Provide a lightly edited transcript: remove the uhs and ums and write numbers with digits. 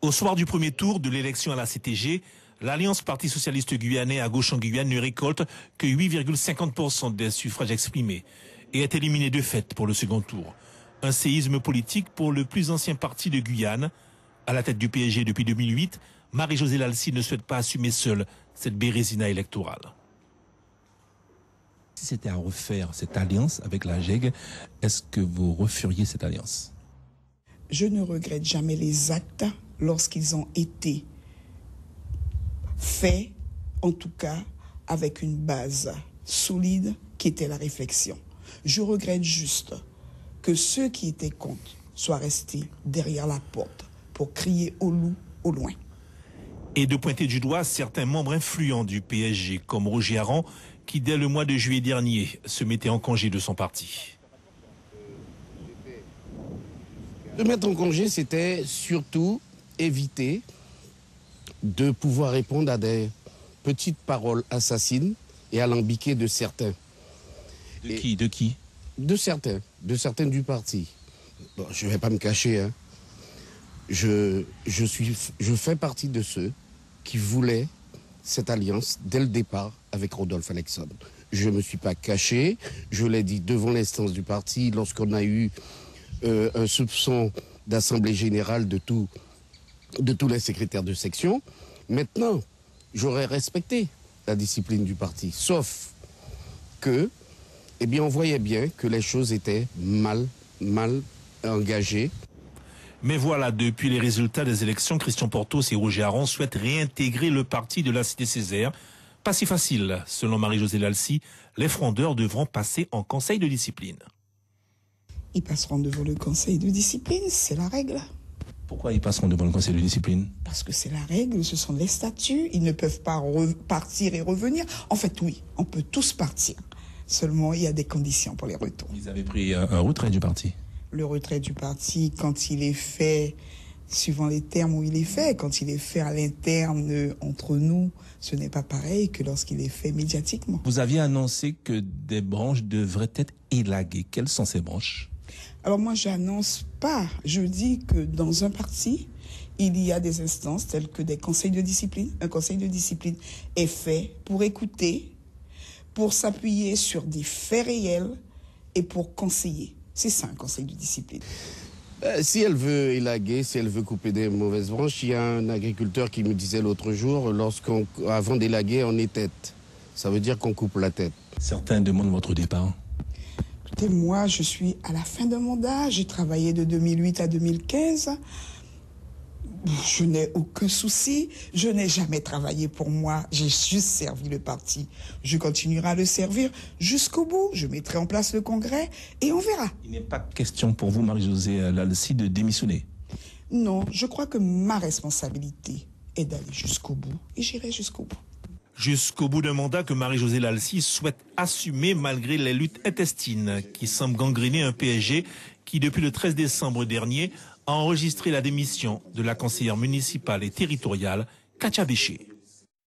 Au soir du premier tour de l'élection à la CTG, l'Alliance Parti Socialiste Guyanais à gauche en Guyane ne récolte que 8,50% des suffrages exprimés et est éliminé de fait pour le second tour. Un séisme politique pour le plus ancien parti de Guyane. À la tête du PSG depuis 2008, Marie-Josée Lalcy ne souhaite pas assumer seule cette bérésina électorale. Si c'était à refaire cette alliance avec la GEG, est-ce que vous referiez cette alliance? Je ne regrette jamais les actes lorsqu'ils ont été faits, en tout cas avec une base solide qui était la réflexion. Je regrette juste que ceux qui étaient contre soient restés derrière la porte pour crier au loup au loin. Et de pointer du doigt certains membres influents du PSG, comme Roger Aron, qui dès le mois de juillet dernier se mettait en congé de son parti. Se mettre en congé, c'était surtout éviter de pouvoir répondre à des petites paroles assassines et alambiquées de certains. De qui? De certains du parti. Bon, je ne vais pas me cacher, hein. Je fais partie de ceux qui voulaient cette alliance dès le départ avec Rodolphe Alexandre. Je ne me suis pas caché, je l'ai dit devant l'instance du parti lorsqu'on a eu un soupçon d'assemblée générale de tous les secrétaires de section. Maintenant, j'aurais respecté la discipline du parti, sauf que, eh bien, on voyait bien que les choses étaient mal engagées. Mais voilà, depuis les résultats des élections, Christian Portos et Roger Aron souhaitent réintégrer le parti de la Cité Césaire. Pas si facile, selon Marie-Josée Lalcy, les frondeurs devront passer en conseil de discipline. Ils passeront devant le conseil de discipline, c'est la règle. Pourquoi ils passeront devant le conseil de discipline? Parce que c'est la règle, ce sont les statuts, ils ne peuvent pas partir et revenir. En fait, oui, on peut tous partir. Seulement, il y a des conditions pour les retours. Ils avaient pris un retrait du parti. Le retrait du parti, quand il est fait, suivant les termes où il est fait, quand il est fait à l'interne entre nous, ce n'est pas pareil que lorsqu'il est fait médiatiquement. Vous aviez annoncé que des branches devraient être élaguées. Quelles sont ces branches? Alors moi, j'annonce pas. Je dis que dans un parti, il y a des instances telles que des conseils de discipline. Un conseil de discipline est fait pour écouter, pour s'appuyer sur des faits réels et pour conseiller. C'est ça, un conseil de discipline. Si elle veut élaguer, si elle veut couper des mauvaises branches, il y a un agriculteur qui me disait l'autre jour, avant d'élaguer, on est tête. Ça veut dire qu'on coupe la tête. Certains demandent votre départ. Écoutez, moi, je suis à la fin d'un mandat. J'ai travaillé de 2008 à 2015. Je n'ai aucun souci. Je n'ai jamais travaillé pour moi. J'ai juste servi le parti. Je continuerai à le servir jusqu'au bout. Je mettrai en place le congrès et on verra. Il n'est pas question pour vous, Marie-Josée Lalcy, de démissionner? Non, je crois que ma responsabilité est d'aller jusqu'au bout et j'irai jusqu'au bout. Jusqu'au bout d'un mandat que Marie-Josée Lalcy souhaite assumer malgré les luttes intestines qui semblent gangréner un PSG qui, depuis le 13 décembre dernier, a enregistré la démission de la conseillère municipale et territoriale Katia Béché.